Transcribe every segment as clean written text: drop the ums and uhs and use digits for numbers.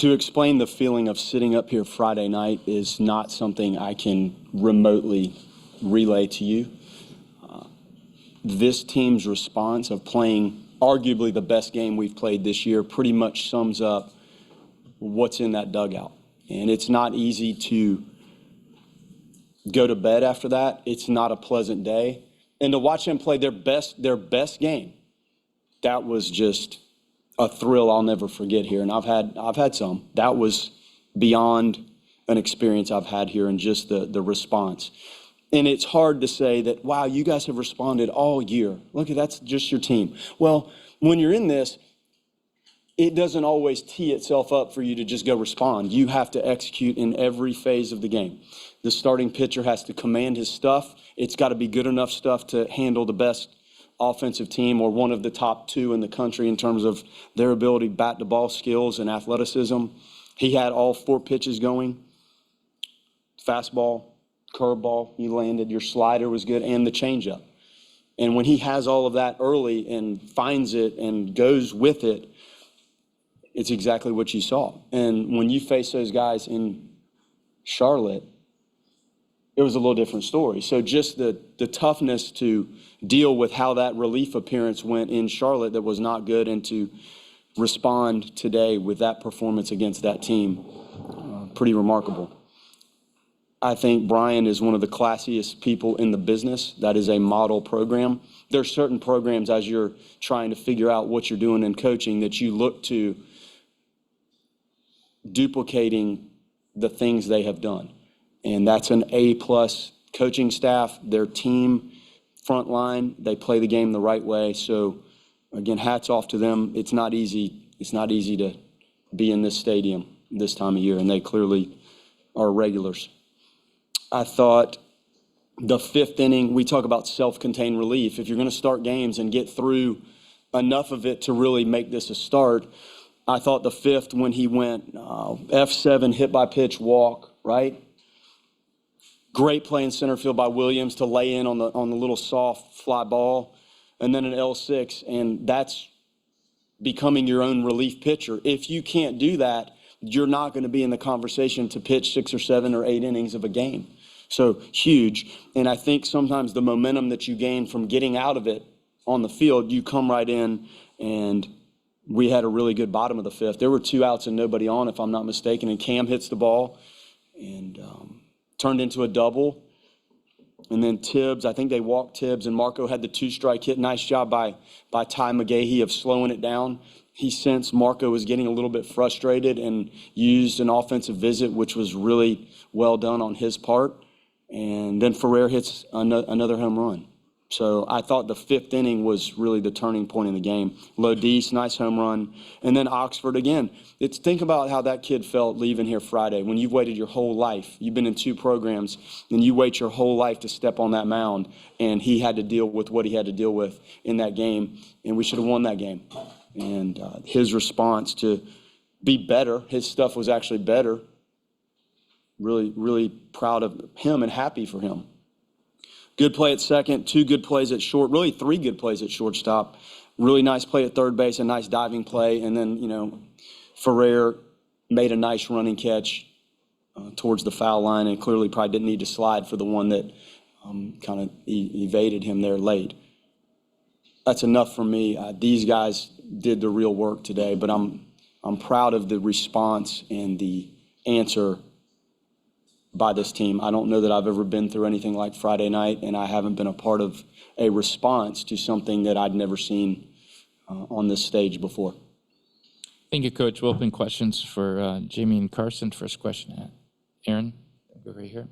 To explain the feeling of sitting up here Friday night is not something I can remotely relay to you. This team's response of playing arguably the best game we've played this year pretty much sums up what's in that dugout. And it's not easy to go to bed after that. It's not a pleasant day. And to watch them play their best game, that was just a thrill I'll never forget here. And I've had some. That was beyond an experience I've had here, and just the response. And it's hard to say that, wow, you guys have responded all year. Look, that's just your team. Well, when you're in this, it doesn't always tee itself up for you to just go respond. You have to execute in every phase of the game. The starting pitcher has to command his stuff. It's got to be good enough stuff to handle the best offensive team, or one of the top two in the country in terms of their ability to bat the ball skills and athleticism. He had all 4 pitches going. Fastball, curveball, he landed, your slider was good, and the changeup. And when he has all of that early and finds it and goes with it, it's exactly what you saw. And when you face those guys in Charlotte, it was a little different story. So just the toughness to deal with how that relief appearance went in Charlotte that was not good, and to respond today with that performance against that team, pretty remarkable. I think Brian is one of the classiest people in the business. That is a model program. There are certain programs, as you're trying to figure out what you're doing in coaching, that you look to duplicating the things they have done. And that's an A-plus coaching staff, their team, front line. They play the game the right way. So, again, hats off to them. It's not easy. It's not easy to be in this stadium this time of year, and they clearly are regulars. I thought the 5th inning, we talk about self-contained relief. If you're going to start games and get through enough of it to really make this a start, I thought the 5th, when he went F7, hit by pitch, walk, right? Great play in center field by Williams to lay in on the little soft fly ball, and then an L6, and that's becoming your own relief pitcher. If you can't do that, you're not going to be in the conversation to pitch 6 or 7 or 8 innings of a game. So huge. And I think sometimes the momentum that you gain from getting out of it on the field, you come right in, and we had a really good bottom of the 5th. There were 2 outs and nobody on, if I'm not mistaken, and Cam hits the ball and turned into a double. And then Tibbs, I think they walked Tibbs, and Marco had the 2-strike hit. Nice job by Ty McGahee of slowing it down. He sensed Marco was getting a little bit frustrated and used an offensive visit, which was really well done on his part. And then Ferrer hits another home run. So I thought the 5th inning was really the turning point in the game. Lodis, nice home run. And then Oxford again. Think about how that kid felt leaving here Friday when you've waited your whole life. You've been in 2 programs, and you wait your whole life to step on that mound, and he had to deal with what he had to deal with in that game, and we should have won that game. And his response to be better, his stuff was actually better. Really, really proud of him and happy for him. Good play at second, 2 good plays at short, really 3 good plays at shortstop. Really nice play at third base, a nice diving play. And then, Ferrer made a nice running catch towards the foul line, and clearly probably didn't need to slide for the one that kind of evaded him there late. That's enough for me. These guys did the real work today, but I'm proud of the response and the answer by this team. I don't know that I've ever been through anything like Friday night, and I haven't been a part of a response to something that I'd never seen on this stage before. Thank you, Coach. We'll open questions for Jaime and Carson. First question, Aaron, over here.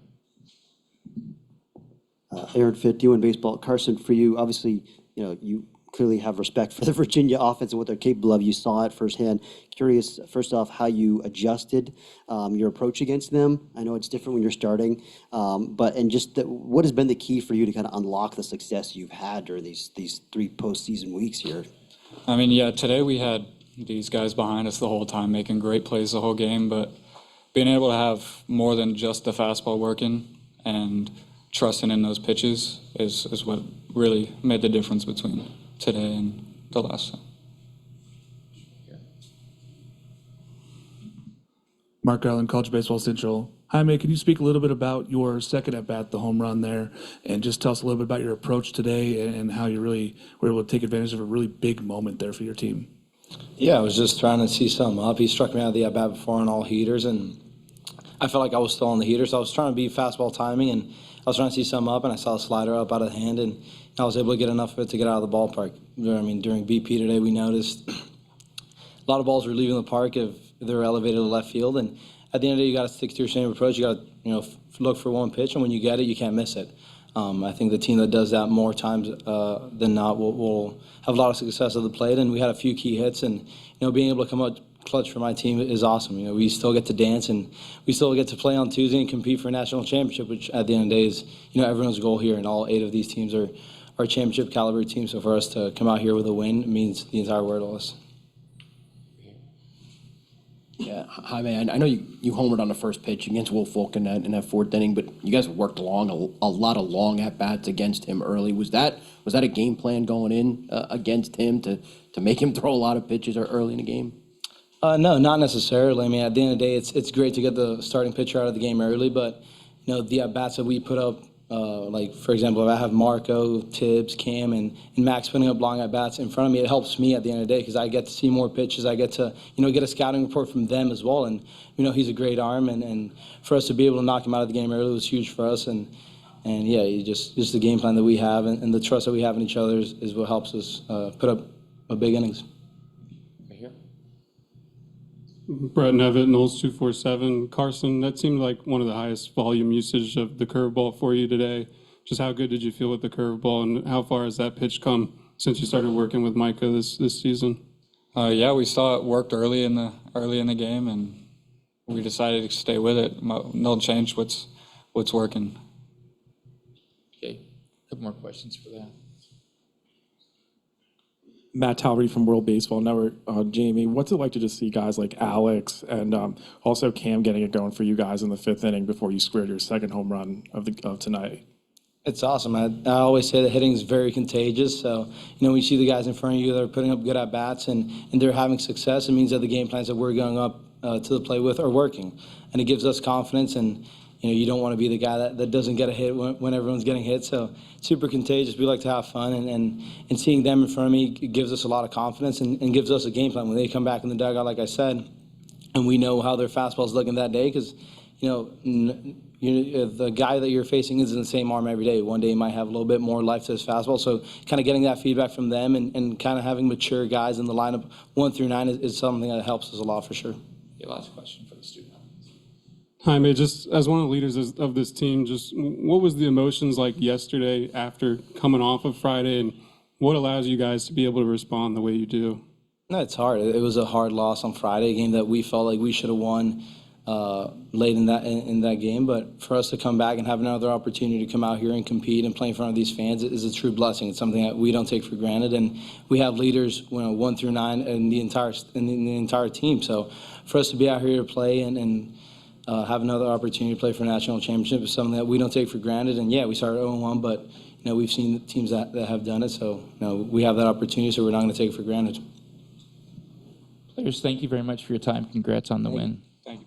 Aaron Fitt, D1 Baseball. Carson, for you, obviously, you clearly have respect for the Virginia offense and what they're capable of. You saw it firsthand. Curious, first off, how you adjusted your approach against them. I know it's different when you're starting, what has been the key for you to kind of unlock the success you've had during these 3 postseason weeks here? I mean, yeah, today we had these guys behind us the whole time, making great plays the whole game, but being able to have more than just the fastball working and trusting in those pitches is what really made the difference between today and the last time. Mark Garland, College Baseball Central. Jaime, can you speak a little bit about your second at-bat, the home run there, and just tell us a little bit about your approach today and how you really were able to take advantage of a really big moment there for your team? Yeah, I was just trying to see something up. He struck me out of the at-bat before on all heaters, and I felt like I was still on the heater, so I was trying to be fastball timing, and I was trying to see something up, and I saw a slider up out of the hand, and I was able to get enough of it to get out of the ballpark. I mean, during BP today, we noticed a lot of balls were leaving the park if they were elevated to left field, and at the end of the day, you got to stick to your same approach. You got to, look for one pitch, and when you get it, you can't miss it. I think the team that does that more times than not will have a lot of success at the plate, and we had a few key hits, and being able to come out clutch for my team is awesome. We still get to dance, and we still get to play on Tuesday and compete for a national championship, which at the end of the day is everyone's goal here, and all 8 of these teams are championship caliber teams. So for us to come out here with a win means the entire world to us. Yeah, Jaime, I know you homered on the first pitch against Will Folk in that 4th inning, but you guys worked along a lot of long at-bats against him early. Was that a game plan going in against him to make him throw a lot of pitches early in the game? No, not necessarily. I mean, at the end of the day, it's great to get the starting pitcher out of the game early, but the at-bats that we put up, like, for example, if I have Marco, Tibbs, Cam, and Max putting up long at-bats in front of me, it helps me at the end of the day because I get to see more pitches. I get to, get a scouting report from them as well. And, he's a great arm. And for us to be able to knock him out of the game early was huge for us. And yeah, just the game plan that we have and the trust that we have in each other is what helps us put up a big innings. Right here. Brett Nevitt, Noles 247. Carson, that seemed like one of the highest volume usage of the curveball for you today. Just how good did you feel with the curveball, and how far has that pitch come since you started working with Micah this season? Yeah, we saw it worked early in the game, and we decided to stay with it. No change what's working. Okay, a couple more questions for that. Matt Talry from World Baseball Network. Jamie, what's it like to just see guys like Alex and also Cam getting it going for you guys in the 5th inning before you squared your second home run of tonight? It's awesome. I always say that hitting is very contagious. So, when you see the guys in front of you that are putting up good at-bats and they're having success, it means that the game plans that we're going up to the plate with are working. And it gives us confidence, and you don't want to be the guy that doesn't get a hit when everyone's getting hit. So super contagious. We like to have fun, and seeing them in front of me gives us a lot of confidence and gives us a game plan when they come back in the dugout, like I said, and we know how their fastball's looking that day because, the guy that you're facing isn't the same arm every day. One day he might have a little bit more life to his fastball. So kind of getting that feedback from them and kind of having mature guys in the lineup 1 through 9 is something that helps us a lot for sure. Okay, last question for the student. Jaime, just as one of the leaders of this team, just what was the emotions like yesterday after coming off of Friday, and what allows you guys to be able to respond the way you do? No, it's hard. It was a hard loss on Friday, a game that we felt like we should have won late in that game. But for us to come back and have another opportunity to come out here and compete and play in front of these fans is a true blessing. It's something that we don't take for granted, and we have leaders 1 through 9 in the entire team. So for us to be out here to play and have another opportunity to play for a national championship is something that we don't take for granted. And yeah, we started 0-1, but we've seen teams that have done it. So we have that opportunity, so we're not going to take it for granted. Players, thank you very much for your time. Congrats on the win. Thank you.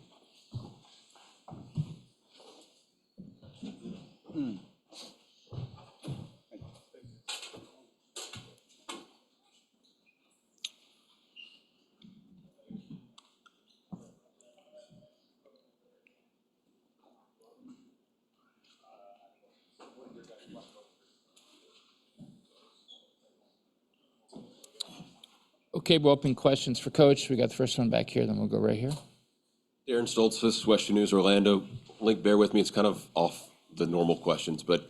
Okay, we'll open questions for Coach. We got the first one back here, then we'll go right here. Darren Stoltz, this is Western News Orlando. Link, bear with me, it's kind of off the normal questions, but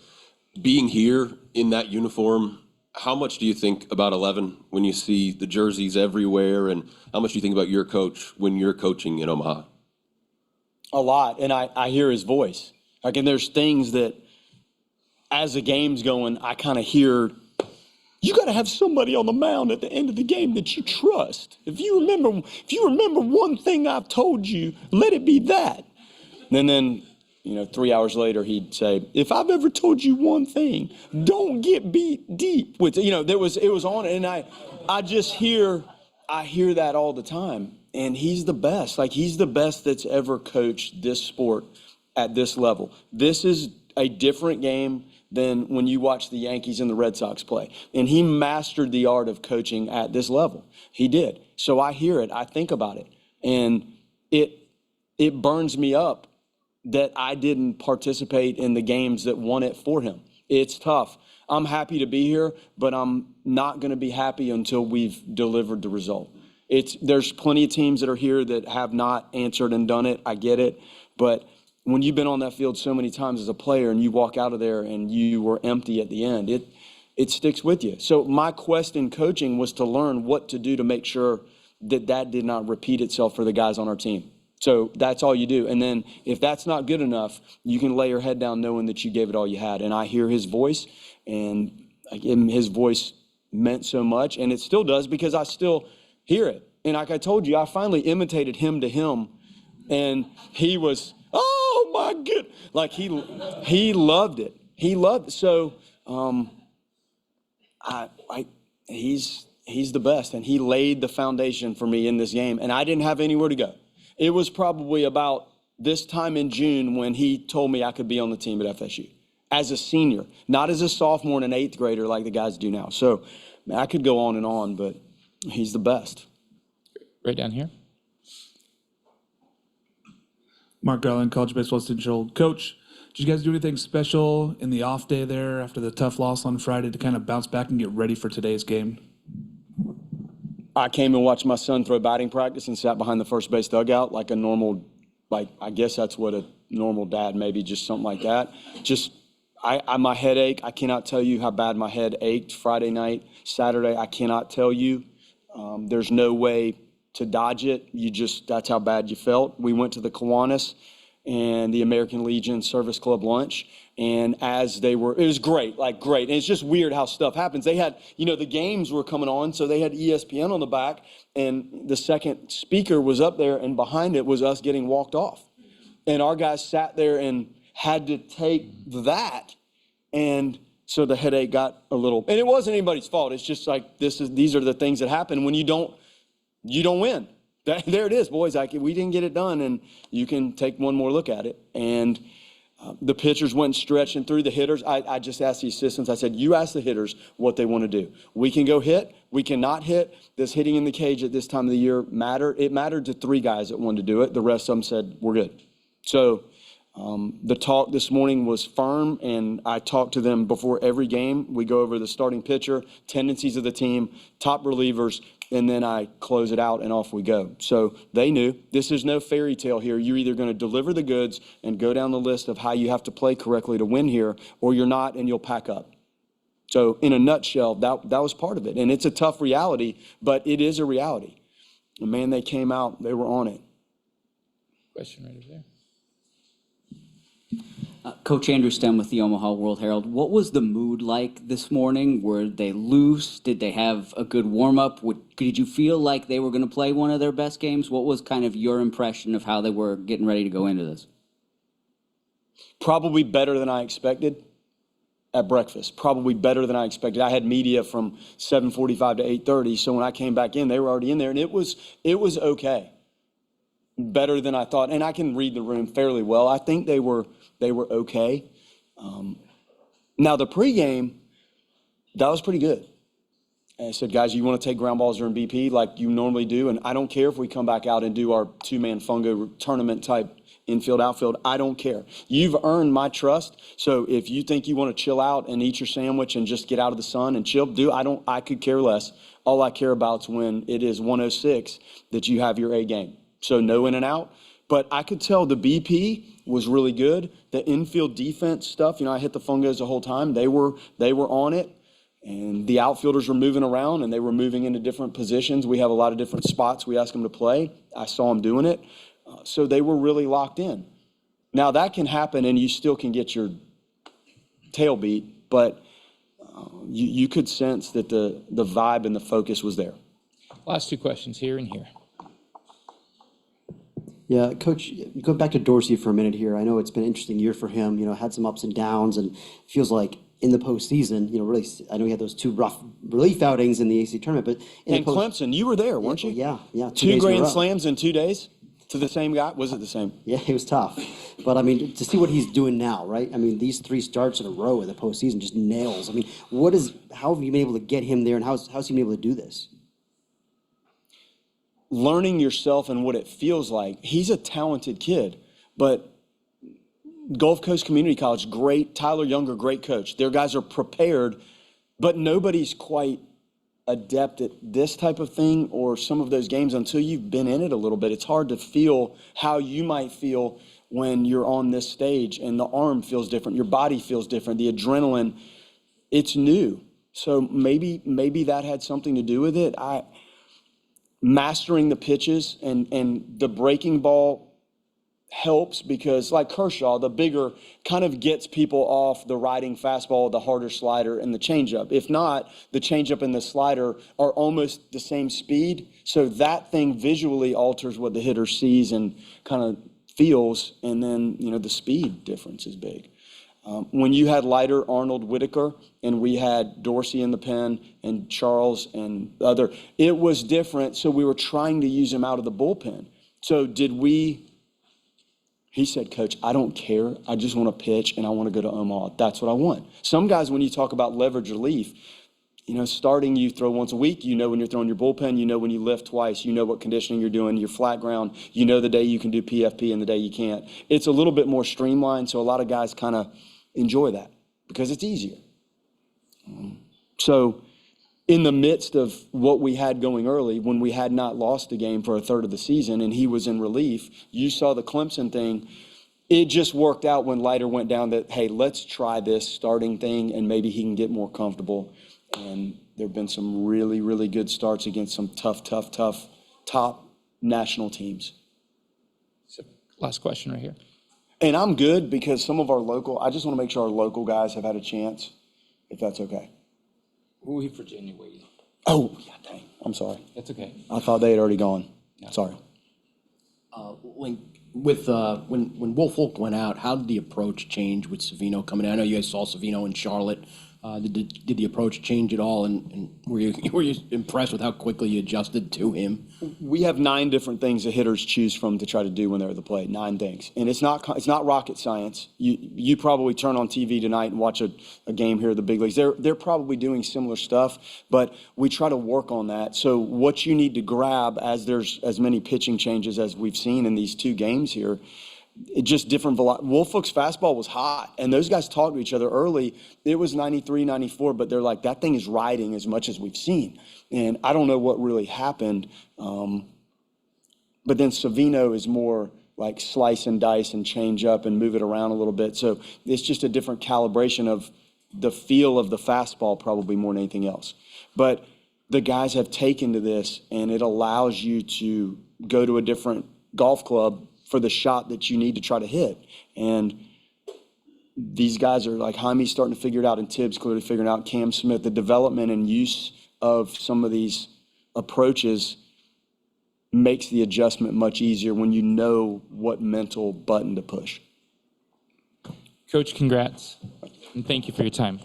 being here in that uniform, how much do you think about 11 when you see the jerseys everywhere, and how much do you think about your coach when you're coaching in Omaha? A lot, and I hear his voice. Like, and there's things that, as the game's going, I kind of hear, you got to have somebody on the mound at the end of the game that you trust. If you remember one thing I've told you, let it be that. And then 3 hours later, he'd say, if I've ever told you one thing, don't get beat deep. With it was on, and I hear that all the time. and he's the best. Like, he's the best that's ever coached this sport at this level. This is a different game than when you watch the Yankees and the Red Sox play. And he mastered the art of coaching at this level. He did. So I hear it. I think about it. And it burns me up that I didn't participate in the games that won it for him. It's tough. I'm happy to be here, but I'm not going to be happy until we've delivered the result. There's plenty of teams that are here that have not answered and done it. I get it. But when you've been on that field so many times as a player and you walk out of there and you were empty at the end, it sticks with you. So my quest in coaching was to learn what to do to make sure that did not repeat itself for the guys on our team. So that's all you do. And then if that's not good enough, you can lay your head down knowing that you gave it all you had. And I hear his voice, and his voice meant so much, and it still does because I still hear it. And like I told you, I finally imitated him to him, and he was, oh my good, like he loved it. He loved it. So he's the best, and he laid the foundation for me in this game, and I didn't have anywhere to go. It was probably about this time in June when he told me I could be on the team at FSU as a senior, not as a sophomore and an eighth grader like the guys do now. So I could go on, but he's the best. Right down here. Mark Garland, College Baseball Central. Coach, did you guys do anything special in the off day there after the tough loss on Friday to kind of bounce back and get ready for today's game? I came and watched my son throw batting practice and sat behind the first base dugout like a normal, I guess that's what a normal dad, maybe just something like that. My headache, I cannot tell you how bad my head ached Friday night, Saturday. I cannot tell you. There's no way to dodge it. That's how bad you felt. We went to the Kiwanis and the American Legion Service Club lunch. And it was great, great. And it's just weird how stuff happens. They had, the games were coming on, so they had ESPN on the back, and the second speaker was up there, and behind it was us getting walked off. And our guys sat there and had to take that. And so the headache got a little, and it wasn't anybody's fault. It's just like, these are the things that happen when you don't win. There it is, boys. We didn't get it done, and you can take one more look at it. And the pitchers went stretching through the hitters. I just asked the assistants. I said, you ask the hitters what they want to do. We can go hit. We cannot hit. This hitting in the cage at this time of the year mattered. It mattered to 3 guys that wanted to do it. The rest of them said, we're good. So the talk this morning was firm, and I talked to them before every game. We go over the starting pitcher, tendencies of the team, top relievers, and then I close it out and off we go. So they knew this is no fairy tale here. You're either going to deliver the goods and go down the list of how you have to play correctly to win here, or you're not and you'll pack up. So in a nutshell, that was part of it. And it's a tough reality, but it is a reality. And man, they came out, they were on it. Question right over there. Coach Andrew Stem with the Omaha World Herald. What was the mood like this morning? Were they loose? Did they have a good warm-up? Did you feel like they were going to play one of their best games? What was kind of your impression of how they were getting ready to go into this? Probably better than I expected at breakfast. Probably better than I expected. I had media from 7:45 to 8:30, so when I came back in, they were already in there, and it was okay. Better than I thought, and I can read the room fairly well. I think they were okay. Now the pregame, that was pretty good. And I said, guys, you want to take ground balls during BP like you normally do, and I don't care if we come back out and do our 2-man fungo tournament type infield, outfield. I don't care. You've earned my trust. So if you think you want to chill out and eat your sandwich and just get out of the sun and chill, I could care less. All I care about is when it is 106 that you have your A game. So no in and out. But I could tell the BP was really good. The infield defense stuff, I hit the fungos the whole time. They were on it. And the outfielders were moving around, and they were moving into different positions. We have a lot of different spots we ask them to play. I saw them doing it. So they were really locked in. Now that can happen, and you still can get your tail beat, but you could sense that the vibe and the focus was there. Last 2 questions here and here. Yeah, Coach, go back to Dorsey for a minute here. I know it's been an interesting year for him, had some ups and downs, and feels like in the postseason, really, I know he had those 2 rough relief outings in the AC tournament, but in And Clemson, you were there, weren't you? Yeah. 2 2 days in a grand row. slams in 2 days to the same guy? Was it the same? Yeah, it was tough. But, I mean, to see what he's doing now, right? I mean, these 3 starts in a row in the postseason, just nails. I mean, how have you been able to get him there, and how's he been able to do this? Learning yourself and what it feels like. He's a talented kid, but Gulf Coast Community College, great. Tyler Younger, great coach. Their guys are prepared, but nobody's quite adept at this type of thing or some of those games until you've been in it a little bit. It's hard to feel how you might feel when you're on this stage and the arm feels different, your body feels different, the adrenaline, it's new. So maybe that had something to do with it. Mastering the pitches and the breaking ball helps because, like Kershaw, the bigger kind of gets people off the riding fastball, the harder slider, and the changeup. If not, the changeup and the slider are almost the same speed. So that thing visually alters what the hitter sees and kind of feels, and then, the speed difference is big. When you had Leiter, Arnold, Whitaker, and we had Dorsey in the pen and Charles and other, it was different. So we were trying to use him out of the bullpen. So he said, Coach, I don't care. I just want to pitch and I want to go to Omaha. That's what I want. Some guys, when you talk about leverage relief, starting you throw once a week, when you're throwing your bullpen, when you lift twice, what conditioning you're doing, your flat ground, the day you can do PFP and the day you can't. It's a little bit more streamlined, so a lot of guys kind of enjoy that because it's easier. So in the midst of what we had going early, when we had not lost a game for a third of the season and he was in relief, you saw the Clemson thing. It just worked out when Leiter went down that, hey, let's try this starting thing and maybe he can get more comfortable. And there have been some really, really good starts against some tough top national teams. So, last question right here. And I'm good because some of our I just want to make sure our local guys have had a chance, if that's okay. Who Virginia waiting? Oh, yeah, dang. I'm sorry. That's okay. I thought they had already gone. Sorry. When Woolfolk went out, how did the approach change with Savino coming in? I know you guys saw Savino in Charlotte. Did the approach change at all? And were you impressed with how quickly you adjusted to him? We have 9 different things that hitters choose from to try to do when they're at the plate. 9 things, and it's not rocket science. You probably turn on TV tonight and watch a game here at the big leagues. They're probably doing similar stuff, but we try to work on that. So what you need to grab as there's as many pitching changes as we've seen in these 2 games here. It just different velocity. Woolfolk's fastball was hot, and those guys talked to each other early. It was 93, 94, but they're like, that thing is riding as much as we've seen. And I don't know what really happened. But then Savino is more like slice and dice and change up and move it around a little bit. So it's just a different calibration of the feel of the fastball probably more than anything else. But the guys have taken to this, and it allows you to go to a different golf club for the shot that you need to try to hit. And these guys are like, Jaime's starting to figure it out, and Tibbs clearly figuring out, Cam Smith, the development and use of some of these approaches makes the adjustment much easier when you know what mental button to push. Coach, congrats. And thank you for your time.